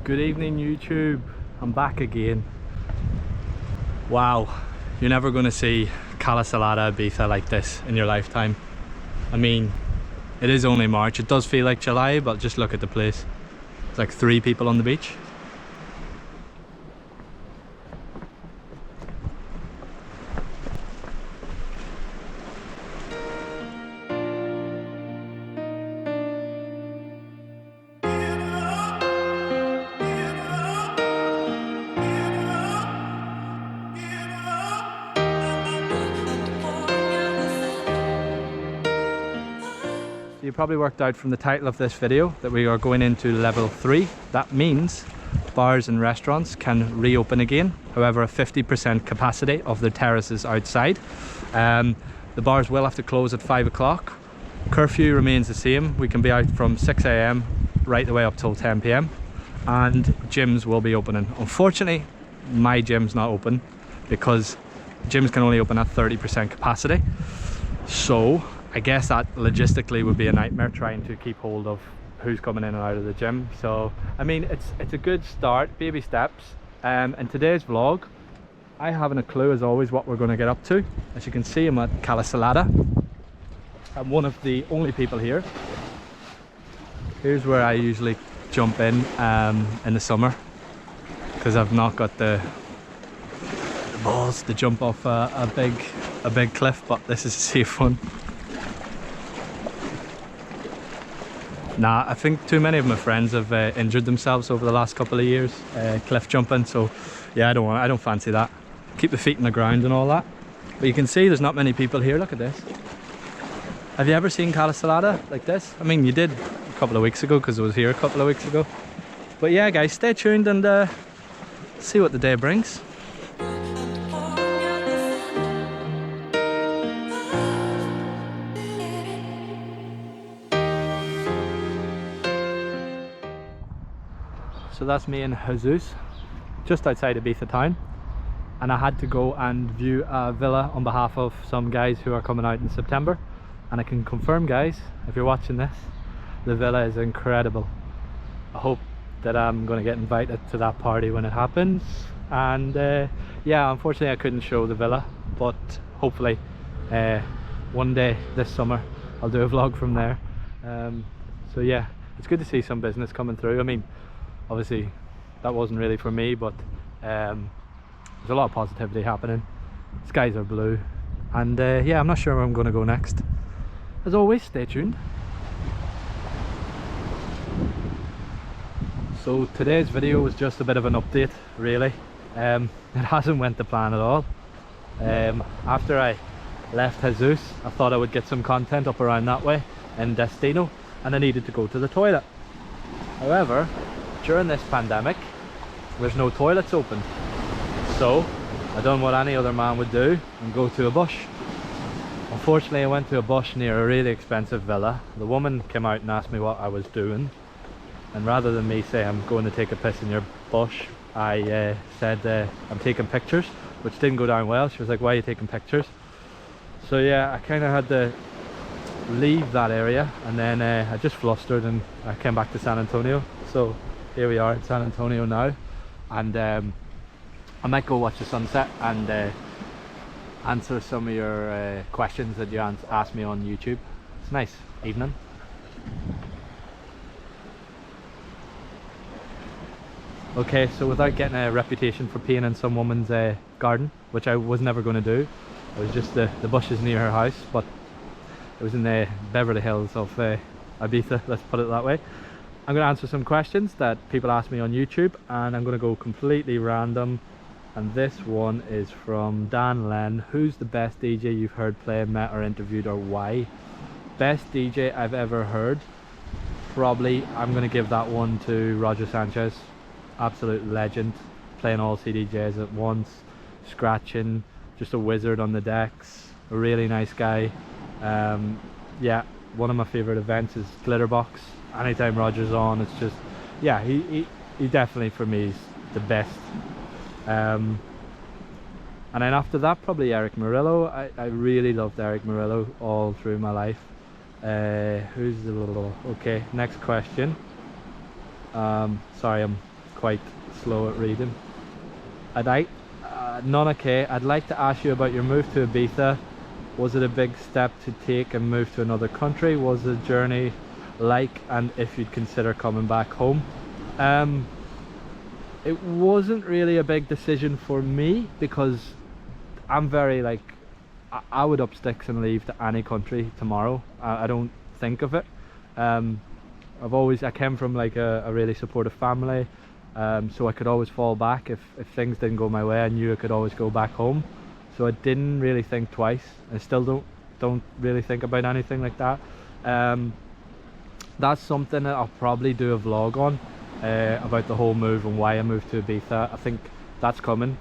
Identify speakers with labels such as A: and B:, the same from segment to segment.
A: Good evening YouTube, I'm back again. Wow, you're never going to see Cala Salada Ibiza like this in your lifetime. I mean, it is only March, it does feel like July, but just look at the place. It's like 3 people on the beach. You probably worked out from the title of this video that we are going into level 3. That means bars and restaurants can reopen again. However, a 50% capacity of the terraces outside. The bars will have to close at 5 o'clock. Curfew remains the same. We can be out from 6 AM right the way up till 10 PM. And gyms will be opening. Unfortunately, my gym's not open because gyms can only open at 30% capacity. So I guess that logistically would be a nightmare trying to keep hold of who's coming in and out of the gym. So I mean, it's a good start, baby steps. In today's vlog, I haven't a clue as always what we're going to get up to. As you can see, I'm at Cala Salada. I'm one of the only people here. Here's where I usually jump in the summer, because I've not got the balls to jump off a big cliff, but this is a safe one. Nah, I think too many of my friends have injured themselves over the last couple of years cliff jumping, so yeah, I don't fancy that. Keep the feet in the ground and all that. But you can see there's not many people here. Look at this. Have you ever seen Cala Salada like this? I mean, you did a couple of weeks ago because I was here a couple of weeks ago. But yeah guys, stay tuned and see what the day brings. So that's me and Jesus, just outside Ibiza town, and I had to go and view a villa on behalf of some guys who are coming out in September, and I can confirm, guys, if you're watching this, the villa is incredible. I hope that I'm going to get invited to that party when it happens, and yeah, unfortunately I couldn't show the villa, but hopefully one day this summer I'll do a vlog from there. So yeah, it's good to see some business coming through. I mean, obviously that wasn't really for me, but there's a lot of positivity happening. Skies are blue, and yeah, I'm not sure where I'm going to go next. As always, stay tuned. So today's video was just a bit of an update, really. It hasn't went to plan at all. After I left Jesus, I thought I would get some content up around that way in Destino, and I needed to go to the toilet. However, during this pandemic, there's no toilets open, so I done what any other man would do and go to a bush. Unfortunately, I went to a bush near a really expensive villa. The woman came out and asked me what I was doing, and rather than me say I'm going to take a piss in your bush, I said I'm taking pictures, which didn't go down well. She was like, why are you taking pictures? So yeah, I kind of had to leave that area, and then I just flustered and I came back to San Antonio. So here we are in San Antonio now, and I might go watch the sunset and answer some of your questions that you asked me on YouTube. It's a nice evening. Okay, so without getting a reputation for peeing in some woman's garden, which I was never going to do, it was just the bushes near her house, but it was in the Beverly Hills of Ibiza, let's put it that way. I'm going to answer some questions that people ask me on YouTube, and I'm going to go completely random. And this one is from Dan Len. Who's the best DJ you've heard play, met or interviewed, or why? Best DJ I've ever heard, probably I'm going to give that one to Roger Sanchez. Absolute legend, playing all CDJs at once, scratching, just a wizard on the decks, a really nice guy. Yeah, one of my favorite events is Glitterbox. Anytime Roger's on, it's just, yeah, he definitely for me is the best. And then after that, probably Eric Murillo. I really loved Eric Murillo all through my life. Who's the little, okay, next question. Sorry, I'm quite slow at reading. I'd like to ask you about your move to Ibiza. Was it a big step to take and move to another country? Was the journey like, and if you'd consider coming back home? It wasn't really a big decision for me because I'm very like, I would up sticks and leave to any country tomorrow. I don't think of it. I came from like a really supportive family, so I could always fall back if things didn't go my way. I knew I could always go back home, so I didn't really think twice. I still don't really think about anything like that. That's something that I'll probably do a vlog on, about the whole move and why I moved to Ibiza. I think that's coming.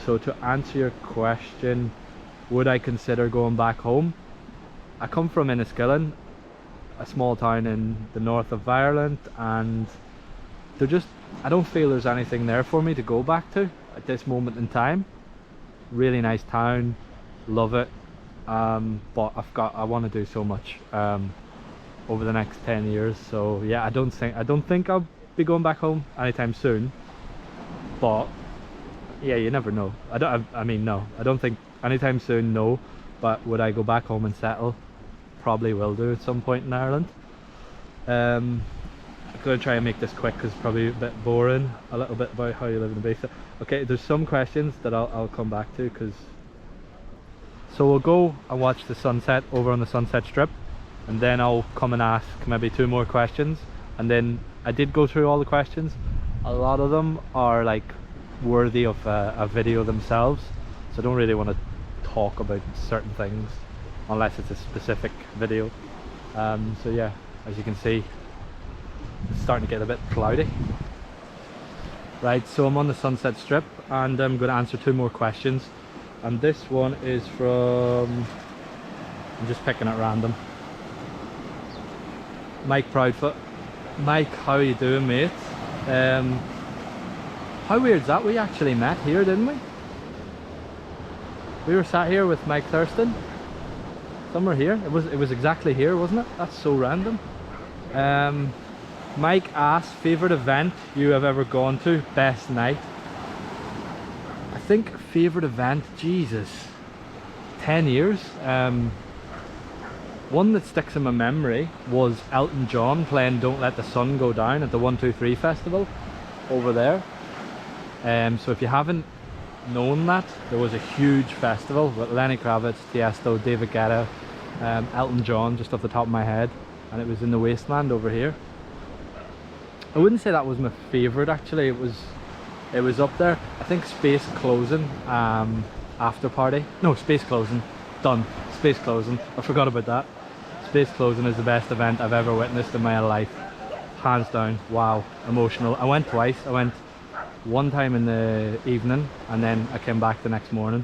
A: So to answer your question, would I consider going back home? I come from Enniskillen, a small town in the north of Ireland, and I don't feel there's anything there for me to go back to at this moment in time. Really nice town, love it, but I want to do so much over the next 10 years. So yeah, I don't think I'll be going back home anytime soon, but yeah, you never know. I mean, no, I don't think anytime soon, no. But would I go back home and settle? Probably will do at some point in Ireland. I'm going to try and make this quick because it's probably a bit boring. A little bit about how you live in Ibiza. Okay, there's some questions that I'll come back to, so we'll go and watch the sunset over on the Sunset Strip, and then I'll come and ask maybe 2 more questions. And then I did go through all the questions. A lot of them are like worthy of a video themselves, so I don't really want to talk about certain things unless it's a specific video. So yeah, as you can see, it's starting to get a bit cloudy. Right, so I'm on the Sunset Strip and I'm going to answer 2 more questions, and this one is from, I'm just picking at random, Mike Proudfoot. Mike, how are you doing, mate? How weird's that? We actually met here, didn't we? We were sat here with Mike Thurston somewhere here. It was exactly here, wasn't it? That's so random. Mike asked, favourite event you have ever gone to, best night. I think favourite event, Jesus, 10 years. One that sticks in my memory was Elton John playing Don't Let the Sun Go Down at the 123 festival over there. So if you haven't known that, there was a huge festival with Lenny Kravitz, Tiesto, David Guetta, Elton John, just off the top of my head, and it was in the Wasteland over here. I wouldn't say that was my favourite actually. It was up there. I think Space Closing, after party. No, Space Closing, done. Space Closing, I forgot about that. Space Closing is the best event I've ever witnessed in my life, hands down. Wow, emotional. I went twice. I went one time in the evening and then I came back the next morning.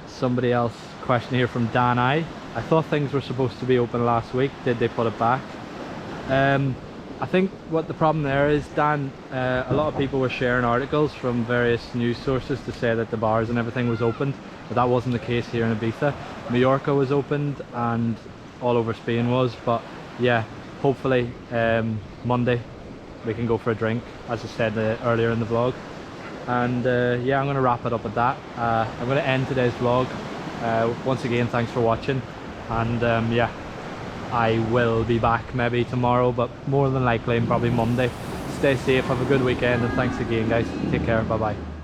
A: Somebody else, question here from Dan I thought things were supposed to be open last week. Did they put it back? I think what the problem there is, Dan, a lot of people were sharing articles from various news sources to say that the bars and everything was opened, but that wasn't the case here in Ibiza. Mallorca was opened and all over Spain was, but yeah, hopefully Monday we can go for a drink, as I said earlier in the vlog. And yeah, I'm going to wrap it up at that. I'm going to end today's vlog. Once again, thanks for watching, and yeah, I will be back maybe tomorrow, but more than likely probably Monday. Stay safe, have a good weekend, and thanks again guys. Take care, bye bye.